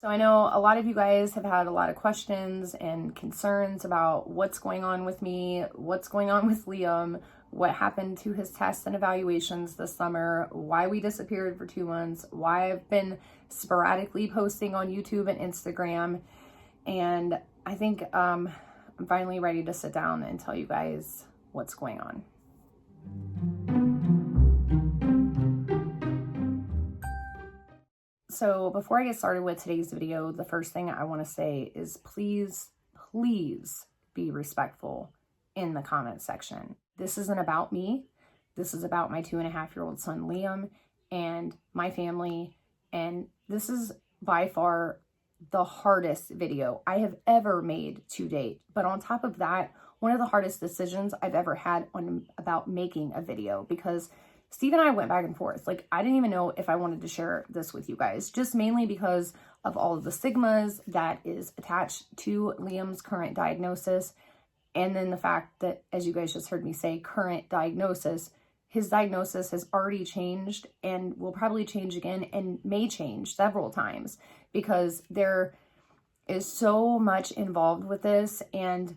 So I know a lot of you guys have had a lot of questions and concerns about what's going on with me, what's going on with Liam, what happened to his tests and evaluations this summer, why we disappeared for 2 months, why I've been sporadically posting on YouTube and Instagram. And I think I'm finally ready to sit down and tell you guys what's going on. So before I get started with today's video, the first thing I want to say is please be respectful in the comment section. This isn't about me. This is about my 2.5-year-old son, Liam, and my family. And this is by far the hardest video I have ever made to date. But on top of that, one of the hardest decisions I've ever had about making a video, because Steve and I went back and forth. Like, I didn't even know if I wanted to share this with you guys, just mainly because of all of the stigmas that is attached to Liam's current diagnosis. And then the fact that, as you guys just heard me say, current diagnosis, his diagnosis has already changed and will probably change again and may change several times, because there is so much involved with this. And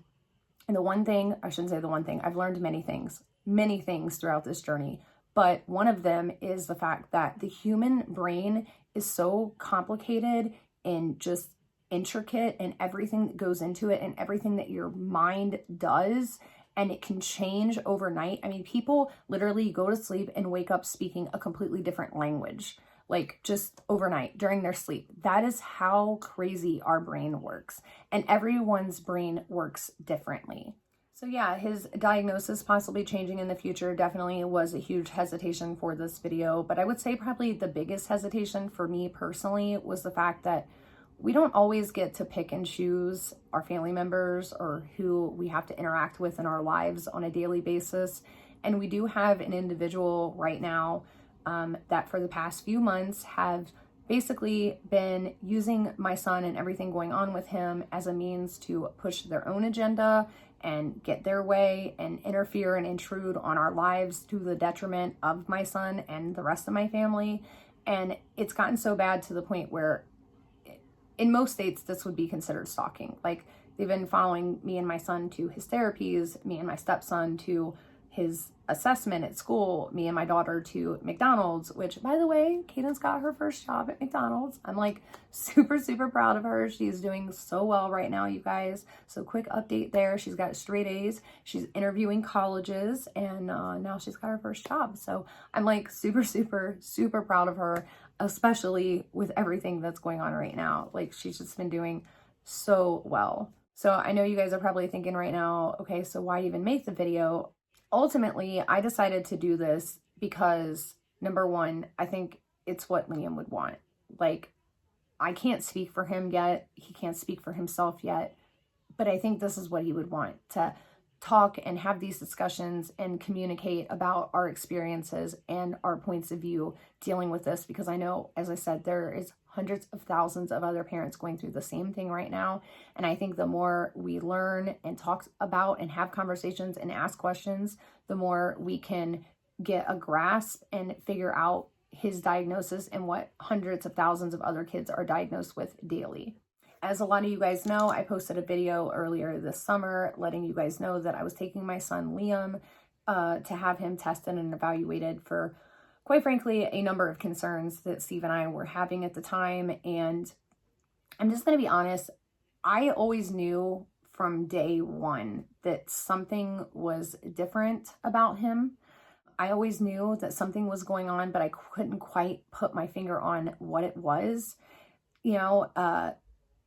the one thing, I shouldn't say the one thing, I've learned many things throughout this journey. But one of them is the fact that the human brain is so complicated and just intricate, and everything that goes into it and everything that your mind does, and it can change overnight. I mean, people literally go to sleep and wake up speaking a completely different language, like just overnight during their sleep. That is how crazy our brain works, and everyone's brain works differently. So yeah, his diagnosis possibly changing in the future definitely was a huge hesitation for this video. But I would say probably the biggest hesitation for me personally was the fact that we don't always get to pick and choose our family members or who we have to interact with in our lives on a daily basis. And we do have an individual right now that for the past few months have basically been using my son and everything going on with him as a means to push their own agenda and get their way and interfere and intrude on our lives to the detriment of my son and the rest of my family. And it's gotten so bad to the point where in most states this would be considered stalking. Like, they've been following me and my son to his therapies, me and my stepson to his assessment at school, me and my daughter to McDonald's, which, by the way, Caden's got her first job at McDonald's. I'm like super proud of her. She's doing so well right now, you guys. So quick update there. She's got straight A's. She's interviewing colleges, and now she's got her first job. So I'm like super proud of her, especially with everything that's going on right now. Like, she's just been doing so well. So I know you guys are probably thinking right now, okay, so why even make the video? Ultimately, I decided to do this because, number one, I think it's what Liam would want. Like, I can't speak for him yet. He can't speak for himself yet. But I think this is what he would want, to talk and have these discussions and communicate about our experiences and our points of view dealing with this. Because I know, as I said, there is hundreds of thousands of other parents going through the same thing right now. And I think the more we learn and talk about and have conversations and ask questions, the more we can get a grasp and figure out his diagnosis and what hundreds of thousands of other kids are diagnosed with daily. As a lot of you guys know, I posted a video earlier this summer letting you guys know that I was taking my son Liam to have him tested and evaluated for, quite frankly, a number of concerns that Steve and I were having at the time. And I'm just going to be honest, I always knew from day one that something was different about him. I always knew that something was going on, but I couldn't quite put my finger on what it was. You know,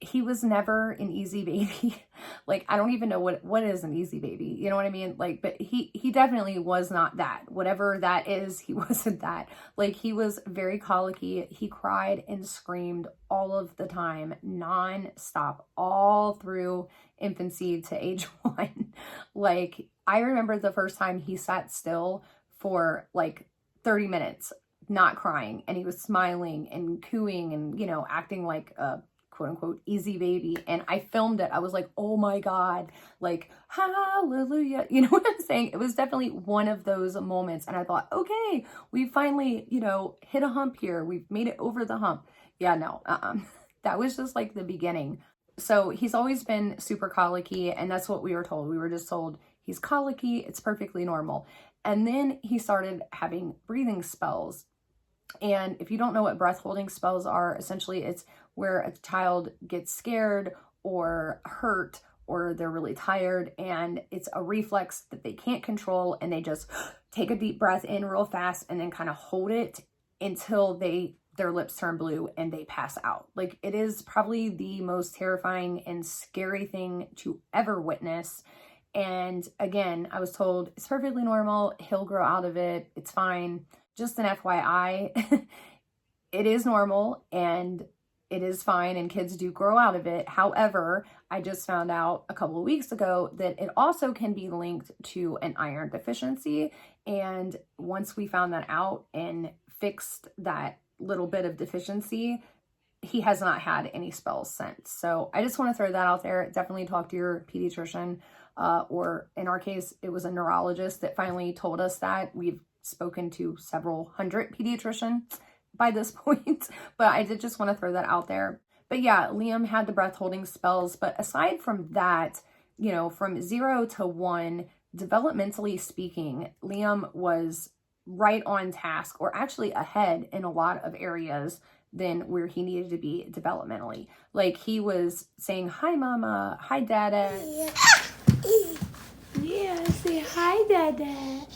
he was never an easy baby. Like, I don't even know what is an easy baby. You know what I mean? Like, but he definitely was not that. Whatever that is, he wasn't that. Like, he was very colicky. He cried and screamed all of the time, non-stop, all through infancy to age 1. Like, I remember the first time he sat still for like 30 minutes, not crying, and he was smiling and cooing and, you know, acting like a quote unquote easy baby. And I filmed it. I was like, oh my God, like, hallelujah. You know what I'm saying? It was definitely one of those moments. And I thought, okay, we finally, you know, hit a hump here. We've made it over the hump. Yeah, no, that was just like the beginning. So he's always been super colicky, and that's what we were told. We were just told he's colicky, it's perfectly normal. And then he started having breathing spells. And if you don't know what breath holding spells are, essentially it's where a child gets scared or hurt or they're really tired, and it's a reflex that they can't control, and they just take a deep breath in real fast and then kind of hold it until their lips turn blue and they pass out. Like, it is probably the most terrifying and scary thing to ever witness. And again, I was told it's perfectly normal, he'll grow out of it, it's fine. Just an FYI, it is normal and it is fine, and kids do grow out of it. However, I just found out a couple of weeks ago that it also can be linked to an iron deficiency. And once we found that out and fixed that little bit of deficiency, he has not had any spells since. So I just want to throw that out there. Definitely talk to your pediatrician, or in our case, it was a neurologist that finally told us that. We've spoken to several hundred pediatricians by this point, but I did just want to throw that out there. But yeah, Liam had the breath holding spells, but aside from that, you know, from 0 to 1, developmentally speaking, Liam was right on task, or actually ahead in a lot of areas than where he needed to be developmentally. Like, he was saying, "Hi mama, hi dada." Yeah, say hi dada.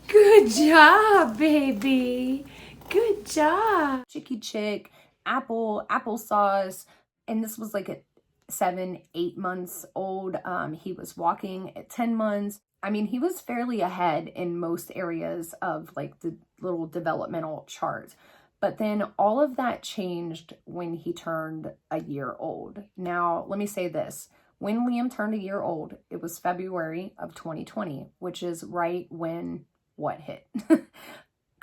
Good job, baby. Good job. Chicky chick, applesauce. And this was like at 7, 8 months old. He was walking at 10 months. I mean, he was fairly ahead in most areas of like the little developmental chart. But then all of that changed when he turned a year old. Now, let me say this. When Liam turned a year old, it was February of 2020, which is right when what hit?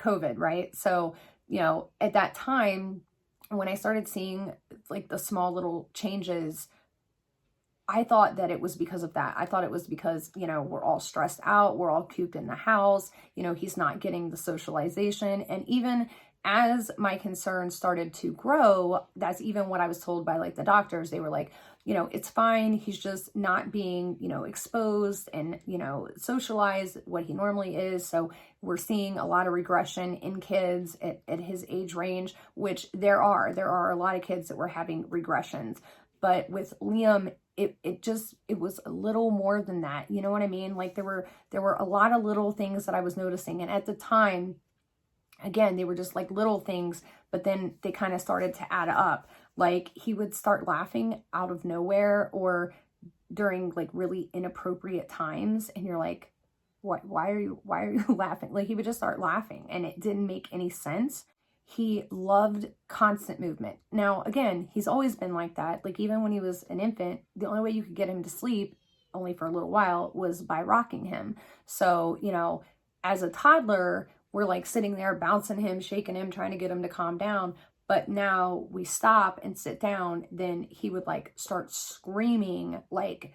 COVID, right? So, you know, at that time, when I started seeing like the small little changes, I thought that it was because of that. I thought it was because, you know, we're all stressed out, we're all cooped in the house, you know, he's not getting the socialization. And even as my concerns started to grow, that's even what I was told by like the doctors. They were like, you know, it's fine. He's just not being, you know, exposed and, you know, socialized what he normally is. So we're seeing a lot of regression in kids at his age range, which there are a lot of kids that were having regressions. But with Liam, it was a little more than that. You know what I mean? Like, there were a lot of little things that I was noticing. And at the time, again, they were just like little things, but then they kind of started to add up. Like, he would start laughing out of nowhere or during like really inappropriate times. And you're like, what, why are you laughing? Like, he would just start laughing and it didn't make any sense. He loved constant movement. Now, again, he's always been like that. Like, even when he was an infant, the only way you could get him to sleep, only for a little while, was by rocking him. So, you know, as a toddler, we're like sitting there bouncing him, shaking him, trying to get him to calm down. But now we stop and sit down, then he would like start screaming like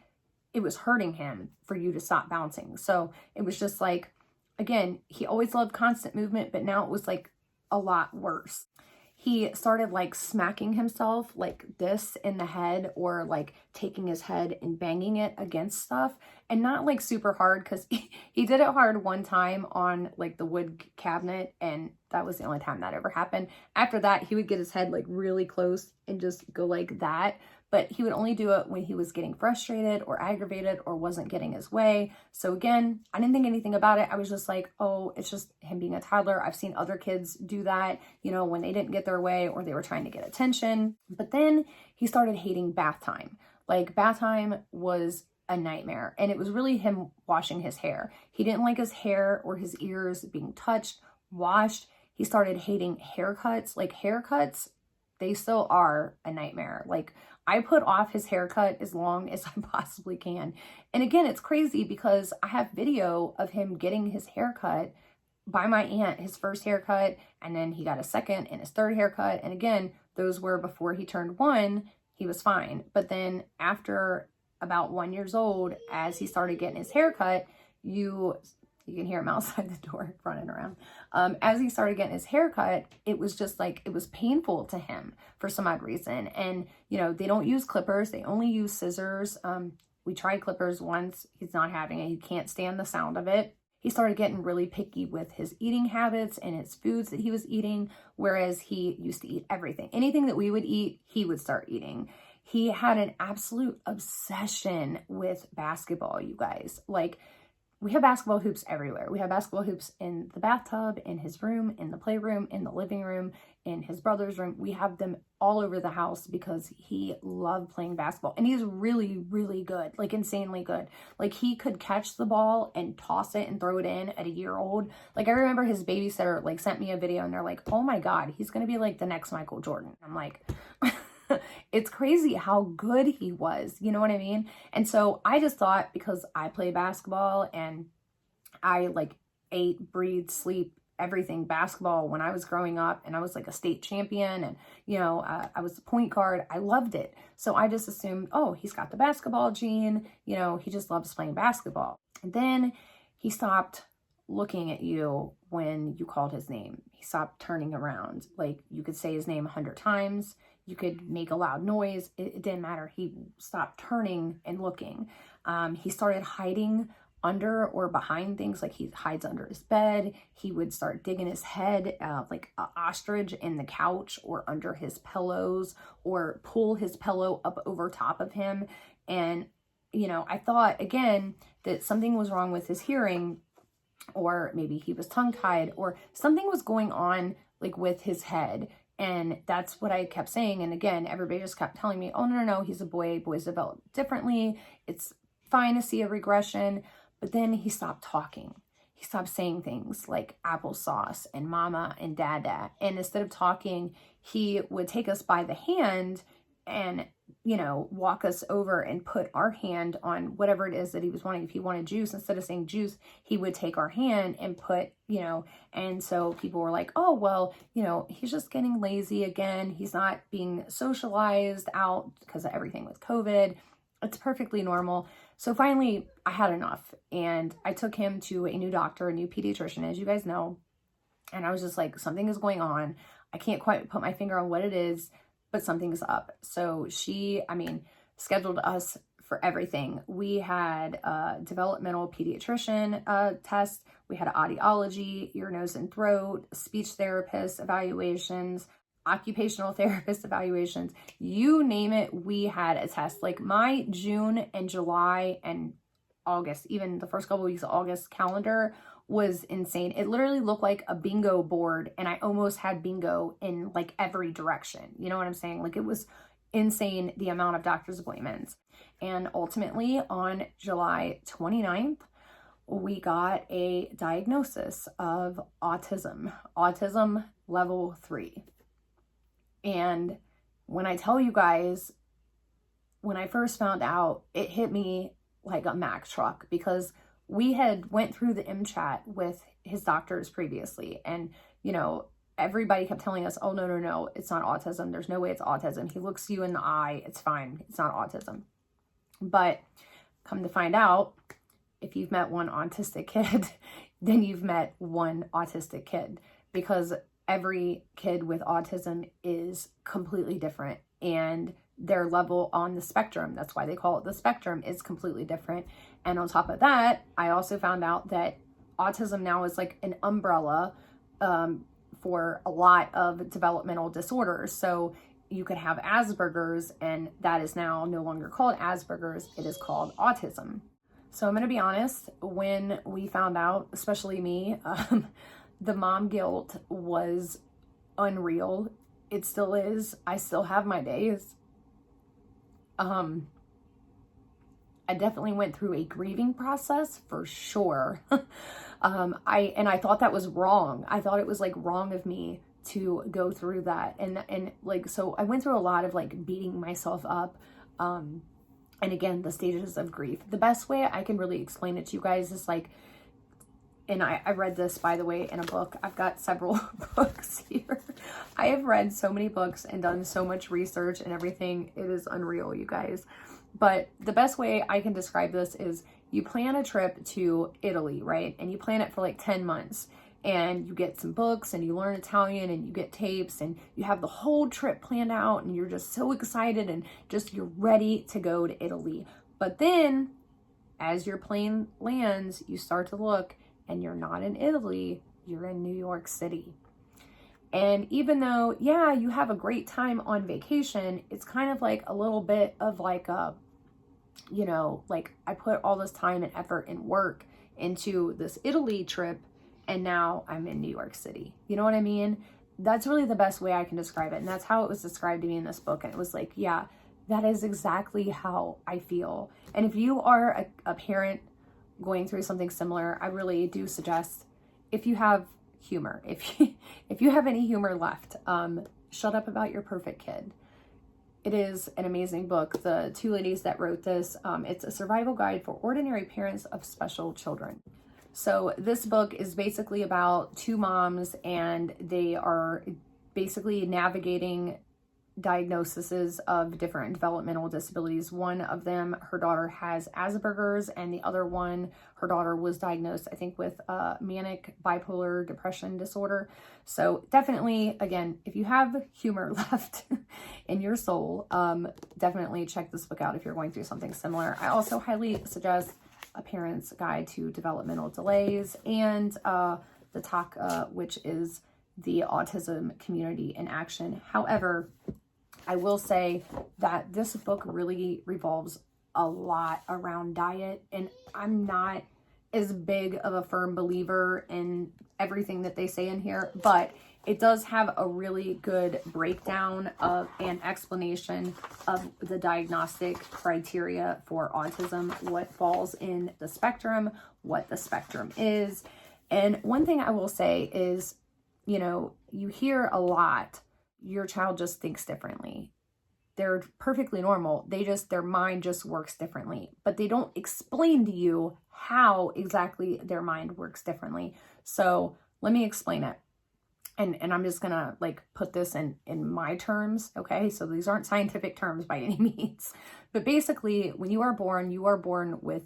it was hurting him for you to stop bouncing. So it was just like, again, he always loved constant movement, but now it was like a lot worse. He started like smacking himself like this in the head, or like taking his head and banging it against stuff, and not like super hard, because he did it hard one time on like the wood cabinet, and that was the only time that ever happened. After that, he would get his head like really close and just go like that. But he would only do it when he was getting frustrated or aggravated or wasn't getting his way. So again, I didn't think anything about it. I was just like, oh, it's just him being a toddler. I've seen other kids do that, you know, when they didn't get their way or they were trying to get attention. But then he started hating bath time. Like, bath time was a nightmare. And it was really him washing his hair. He didn't like his hair or his ears being touched, washed. He started hating haircuts. Like, haircuts, they still are a nightmare. Like, I put off his haircut as long as I possibly can. And again, it's crazy because I have video of him getting his haircut by my aunt, his first haircut, and then he got a second and his third haircut. And again, those were before he turned 1, he was fine. But then after about 1 year old, as he started getting his haircut, you You can hear him outside the door running around. As he started getting his hair cut, it was just like, it was painful to him for some odd reason. And, you know, they don't use clippers. They only use scissors. We tried clippers once. He's not having it. He can't stand the sound of it. He started getting really picky with his eating habits and his foods that he was eating, whereas he used to eat everything. Anything that we would eat, he would start eating. He had an absolute obsession with basketball, you guys. Like, we have basketball hoops everywhere. We have basketball hoops in the bathtub, in his room, in the playroom, in the living room, in his brother's room. We have them all over the house because he loved playing basketball. And he's really, really good, like insanely good. Like, he could catch the ball and toss it and throw it in at a year old. Like, I remember his babysitter like sent me a video and they're like, oh my God, he's going to be like the next Michael Jordan. I'm like, it's crazy how good he was. You know what I mean? And so I just thought, because I play basketball and I like ate, breathe, sleep, everything basketball when I was growing up, and I was like a state champion, and, you know, I was the point guard. I loved it. So I just assumed, oh, he's got the basketball gene. You know, he just loves playing basketball. And then he stopped looking at you when you called his name. He stopped turning around. Like, you could say his name 100 times. You could make a loud noise. It didn't matter. He stopped turning and looking. He started hiding under or behind things. Like, he hides under his bed. He would start digging his head like an ostrich in the couch or under his pillows, or pull his pillow up over top of him. And, you know, I thought, again, that something was wrong with his hearing, or maybe he was tongue-tied, or something was going on like with his head. And that's what I kept saying. And again, everybody just kept telling me, oh, no, he's a boy. Boys develop differently. It's fine to see a regression. But then he stopped talking. He stopped saying things like applesauce and mama and dada. And instead of talking, he would take us by the hand and, you know, walk us over and put our hand on whatever it is that he was wanting. If he wanted juice, instead of saying juice, he would take our hand and put, you know, and so people were like, oh, well, you know, he's just getting lazy again. He's not being socialized out because of everything with COVID. It's perfectly normal. So finally, I had enough, and I took him to a new doctor, a new pediatrician, as you guys know. And I was just like, something is going on. I can't quite put my finger on what it is, but something's up. So she, scheduled us for everything. We had a developmental pediatrician test. We had audiology, ear, nose, and throat, speech therapist evaluations, occupational therapist evaluations, you name it, we had a test. Like, my June and July and August, even the first couple of weeks of August calendar was insane. It literally looked like a bingo board, and I almost had bingo in like every direction. You know what I'm saying? Like, it was insane, the amount of doctor's appointments. And ultimately on July 29th, we got a diagnosis of autism level 3. And when I tell you guys, when I first found out, it hit me like a Mack truck, because we had went through the MChat with his doctors previously. And, you know, everybody kept telling us, oh, no, it's not autism. There's no way it's autism. He looks you in the eye. It's fine. It's not autism. But come to find out, if you've met one autistic kid, then you've met one autistic kid, because every kid with autism is completely different, and their level on the spectrum, that's why they call it the spectrum, is completely different. And on top of that, I also found out that autism now is like an umbrella for a lot of developmental disorders. So you could have Asperger's, and that is now no longer called Asperger's, it is called autism. So I'm going to be honest, when we found out, especially me, the mom guilt was unreal. It still is. I still have my days. I definitely went through a grieving process for sure. I thought that was wrong. I thought it was like wrong of me to go through that. And like, so I went through a lot of like beating myself up. And again, the stages of grief. The best way I can really explain it to you guys is like, and I read this, by the way, in a book. I've got several books here. I have read so many books and done so much research and everything. It is unreal, you guys. But the best way I can describe this is you plan a trip to Italy, right? And you plan it for like 10 months. And you get some books and you learn Italian and you get tapes and you have the whole trip planned out and you're just so excited and just you're ready to go to Italy. But then as your plane lands, you start to look and you're not in Italy, you're in New York City. And even though, yeah, you have a great time on vacation, it's kind of like a little bit of like a, you know, like I put all this time and effort and work into this Italy trip and now I'm in New York City. You know what I mean? That's really the best way I can describe it. And that's how it was described to me in this book. And it was like, yeah, that is exactly how I feel. And if you are a parent going through something similar, I really do suggest, if you have humor, if you have any humor left, Shut Up About Your Perfect Kid. It is an amazing book. The two ladies that wrote this, it's a survival guide for ordinary parents of special children. So this book is basically about two moms, and they are basically navigating diagnoses of different developmental disabilities. One of them, her daughter has Asperger's, and the other one, her daughter was diagnosed, I think, with manic bipolar depression disorder. So definitely, again, if you have humor left in your soul, definitely check this book out if you're going through something similar. I also highly suggest A Parent's Guide to Developmental Delays and the talk, which is the Autism Community in Action. However, I will say that this book really revolves a lot around diet, and I'm not as big of a firm believer in everything that they say in here, but it does have a really good breakdown of an explanation of the diagnostic criteria for autism, what falls in the spectrum, what the spectrum is. And one thing I will say is, you know, you hear a lot, your child just thinks differently. They're perfectly normal. Their mind just works differently, but they don't explain to you how exactly their mind works differently. So let me explain it. And I'm just gonna like put this in my terms, okay? So these aren't scientific terms by any means, but basically when you are born with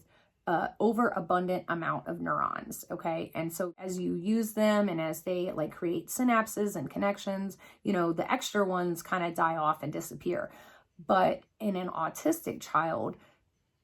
overabundant amount of neurons, okay? And so as you use them and as they like create synapses and connections, you know, the extra ones kind of die off and disappear. But in an autistic child,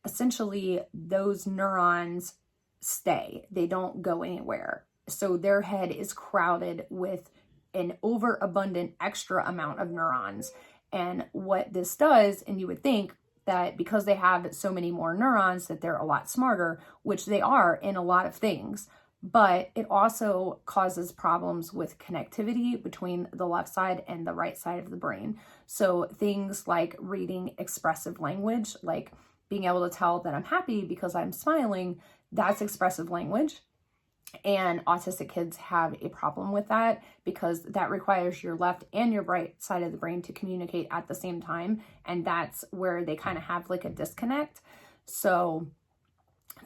essentially those neurons stay. They don't go anywhere. So their head is crowded with an overabundant extra amount of neurons. And what this does, and you would think that because they have so many more neurons that they're a lot smarter, which they are in a lot of things, but it also causes problems with connectivity between the left side and the right side of the brain. So things like reading expressive language, like being able to tell that I'm happy because I'm smiling, that's expressive language. And autistic kids have a problem with that because that requires your left and your right side of the brain to communicate at the same time. And that's where they kind of have like a disconnect. So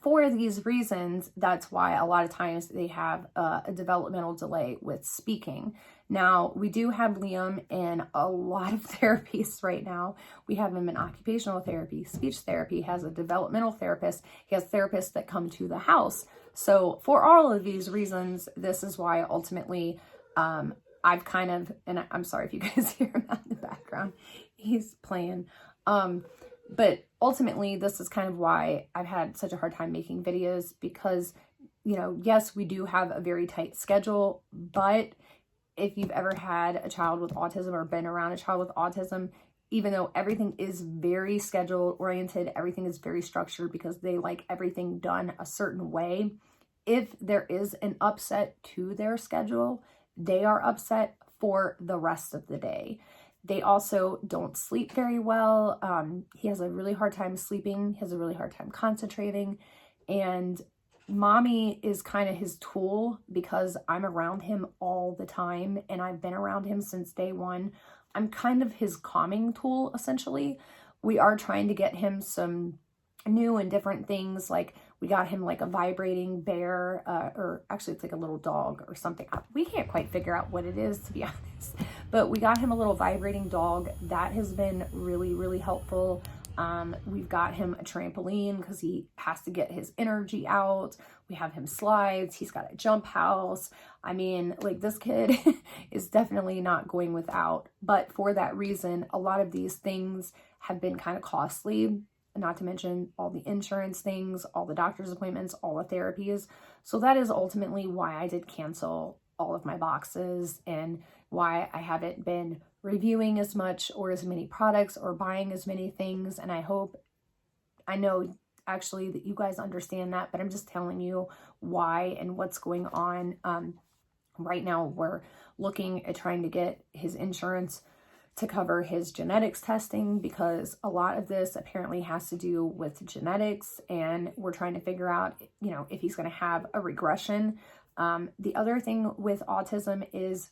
for these reasons, that's why a lot of times they have a developmental delay with speaking. Now, we do have Liam in a lot of therapies right now. We have him in occupational therapy, speech therapy, has a developmental therapist. He has therapists that come to the house. So for all of these reasons, this is why ultimately I've kind of, and I'm sorry if you guys hear him out in the background, he's playing. But ultimately, this is kind of why I've had such a hard time making videos because, you know, yes, we do have a very tight schedule, but if you've ever had a child with autism or been around a child with autism, even though everything is very schedule oriented, everything is very structured because they like everything done a certain way. If there is an upset to their schedule, they are upset for the rest of the day. They also don't sleep very well. He has a really hard time sleeping. He has a really hard time concentrating. And mommy is kind of his tool because I'm around him all the time and I've been around him since day one. I'm kind of his calming tool, essentially. We are trying to get him some new and different things. Like We got him like a vibrating bear, or actually it's like a little dog or something. We can't quite figure out what it is, to be honest, but we got him a little vibrating dog. That has been really, really helpful. We've got him a trampoline because he has to get his energy out. We have him slides. He's got a jump house. I mean, like, this kid is definitely not going without, but for that reason, a lot of these things have been kind of costly, not to mention all the insurance things, all the doctor's appointments, all the therapies. So that is ultimately why I did cancel all of my boxes and why I haven't been reviewing as much or as many products or buying as many things. And I know actually that you guys understand that, but I'm just telling you why and what's going on. Right now we're looking at trying to get his insurance to cover his genetics testing, because a lot of this apparently has to do with genetics, and we're trying to figure out, you know, if he's going to have a regression. The other thing with autism is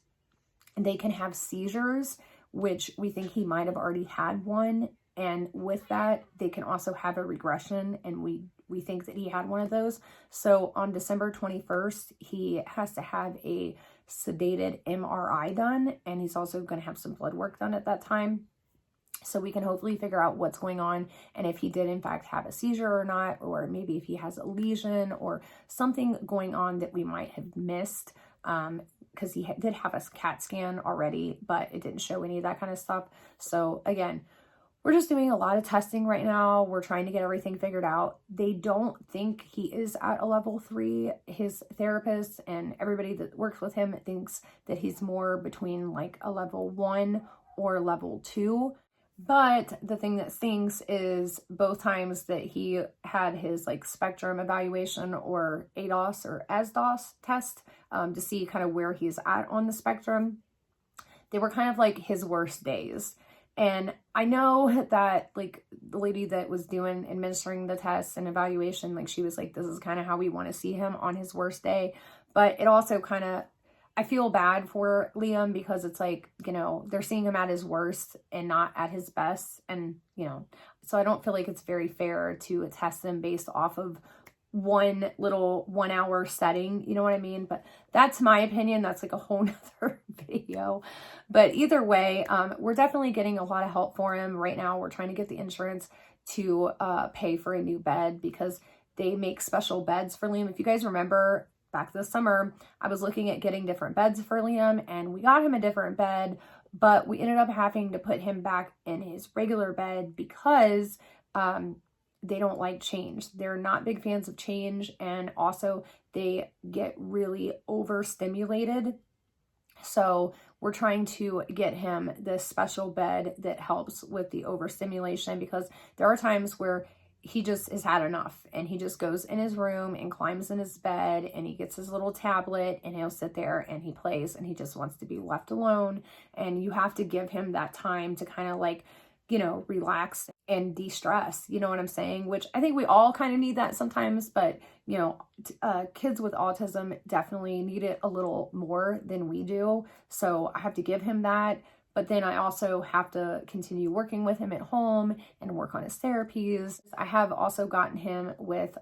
they can have seizures, which we think he might have already had one. And with that, they can also have a regression, and we think that he had one of those. So on December 21st, he has to have a sedated MRI done, and he's also going to have some blood work done at that time. So we can hopefully figure out what's going on and if he did in fact have a seizure or not, or maybe if he has a lesion or something going on that we might have missed. Because he did have a CAT scan already, but it didn't show any of that kind of stuff. So again, we're just doing a lot of testing right now. We're trying to get everything figured out. They don't think he is at a level 3. His therapist and everybody that works with him thinks that he's more between like a level 1 or level 2. But the thing that stinks is both times that he had his like spectrum evaluation or ADOS or ASDOS test to see kind of where he's at on the spectrum, they were kind of like his worst days. And I know that like the lady that was administering the tests and evaluation, like she was like, this is kind of how we want to see him on his worst day. But it also kind of, I feel bad for Liam because it's like, you know, they're seeing him at his worst and not at his best. And, you know, so I don't feel like it's very fair to test him based off of one little 1 hour setting, you know what I mean? But that's my opinion. That's like a whole nother video. But either way, we're definitely getting a lot of help for him right now. We're trying to get the insurance to pay for a new bed because they make special beds for Liam. If you guys remember back this summer, I was looking at getting different beds for Liam, and we got him a different bed, but we ended up having to put him back in his regular bed because they don't like change. They're not big fans of change, and also they get really overstimulated. So we're trying to get him this special bed that helps with the overstimulation, because there are times where he just has had enough and he just goes in his room and climbs in his bed and he gets his little tablet and he'll sit there and he plays and he just wants to be left alone. And you have to give him that time to kind of like, you know, relax and de-stress, you know what I'm saying? Which I think we all kind of need that sometimes, but you know, kids with autism definitely need it a little more than we do. So I have to give him that. But then I also have to continue working with him at home and work on his therapies. I have also gotten him with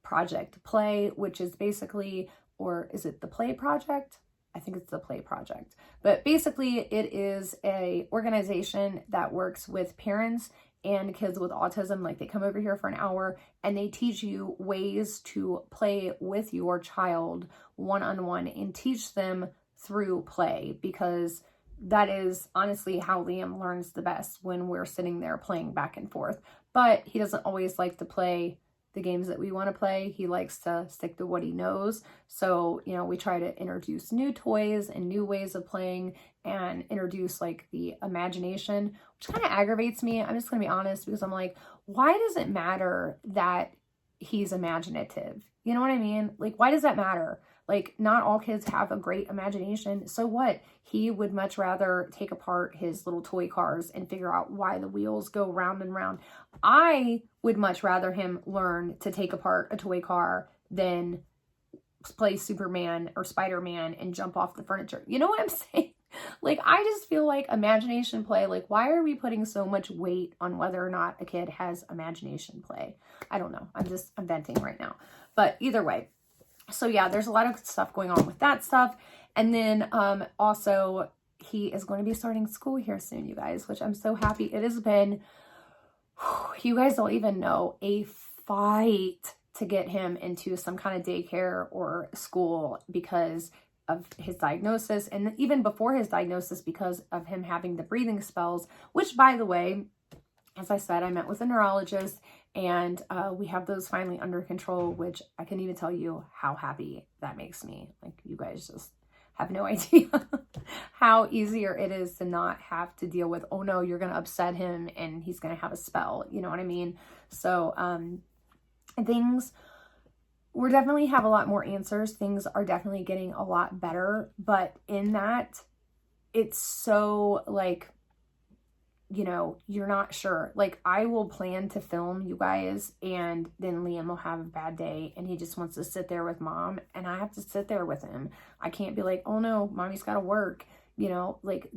Project Play, which is basically, or is it the Play Project? I think it's the Play Project. But basically it is a organization that works with parents and kids with autism. Like they come over here for an hour and they teach you ways to play with your child one-on-one and teach them through play, because that is honestly how Liam learns the best, when we're sitting there playing back and forth. But he doesn't always like to play the games that we want to play. He likes to stick to what he knows. So, you know, we try to introduce new toys and new ways of playing and introduce like the imagination, which kind of aggravates me. I'm just going to be honest, because I'm like, why does it matter that he's imaginative? You know what I mean? Like, why does that matter? Like, not all kids have a great imagination. So what? He would much rather take apart his little toy cars and figure out why the wheels go round and round. I would much rather him learn to take apart a toy car than play Superman or Spider-Man and jump off the furniture. You know what I'm saying? Like, I just feel like imagination play, like, why are we putting so much weight on whether or not a kid has imagination play? I don't know. I'm venting right now. But either way. So yeah, there's a lot of stuff going on with that stuff. And then also he is going to be starting school here soon, you guys, which I'm so happy. It has been, you guys don't even know, a fight to get him into some kind of daycare or school because of his diagnosis, and even before his diagnosis because of him having the breathing spells, which, by the way, as I said, I met with a neurologist, and we have those finally under control, which I can't even tell you how happy that makes me. Like, you guys just have no idea how easier it is to not have to deal with, oh no, you're going to upset him and he's going to have a spell. You know what I mean? So we're definitely have a lot more answers. Things are definitely getting a lot better, but in that, it's so like, you know, you're not sure. Like, I will plan to film, you guys, and then Liam will have a bad day and he just wants to sit there with mom, and I have to sit there with him. I can't be like, oh no, mommy's got to work, you know, like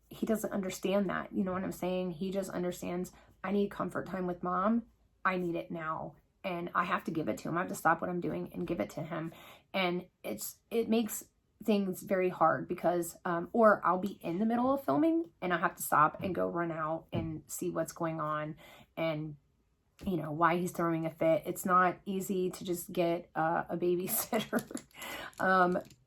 he doesn't understand that. You know what I'm saying? He just understands, I need comfort time with mom. I need it now. And I have to give it to him. I have to stop what I'm doing and give it to him. And it makes things very hard because, or I'll be in the middle of filming and I have to stop and go run out and see what's going on and, you know, why he's throwing a fit. It's not easy to just get a babysitter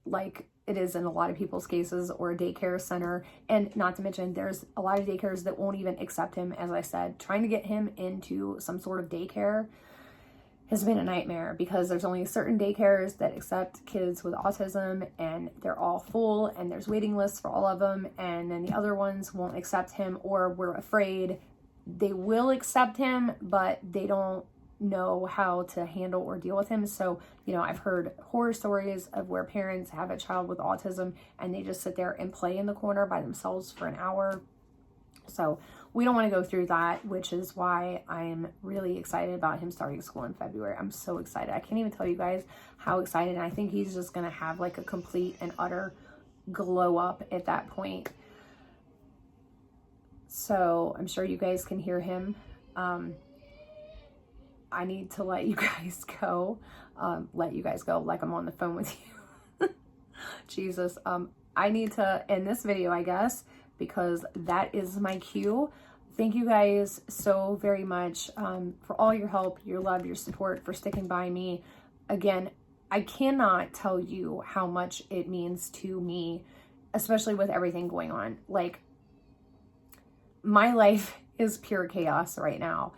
like it is in a lot of people's cases, or a daycare center. And not to mention, there's a lot of daycares that won't even accept him. As I said, trying to get him into some sort of daycare has been a nightmare because there's only certain daycares that accept kids with autism, and they're all full, and there's waiting lists for all of them, and then the other ones won't accept him, or we're afraid they will accept him, but they don't know how to handle or deal with him. So, you know, I've heard horror stories of where parents have a child with autism and they just sit there and play in the corner by themselves for an hour. So we don't want to go through that, which is why I'm really excited about him starting school in February. I'm so excited. I can't even tell you guys how excited. And I think he's just going to have like a complete and utter glow up at that point. So I'm sure you guys can hear him. I need to let you guys go. Like I'm on the phone with you. Jesus. I need to end this video, I guess, because that is my cue. Thank you guys so very much for all your help, your love, your support, for sticking by me. Again, I cannot tell you how much it means to me, especially with everything going on. Like, my life is pure chaos right now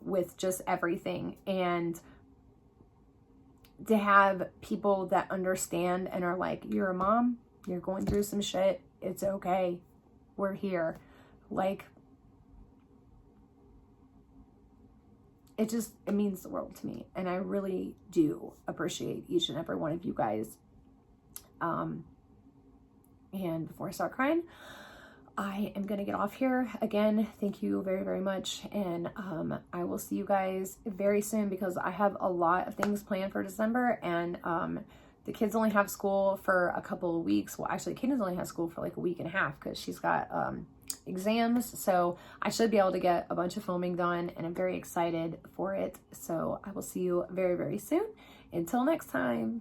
with just everything. And to have people that understand and are like, you're a mom, you're going through some shit, it's okay, we're here. Like, it means the world to me. And I really do appreciate each and every one of you guys. And before I start crying, I am going to get off here. Again, thank you very, very much. And I will see you guys very soon, because I have a lot of things planned for December. And the kids only have school for a couple of weeks. Well, actually, Kaden's only has school for like a week and a half because she's got exams. So I should be able to get a bunch of filming done, and I'm very excited for it. So I will see you very, very soon. Until next time.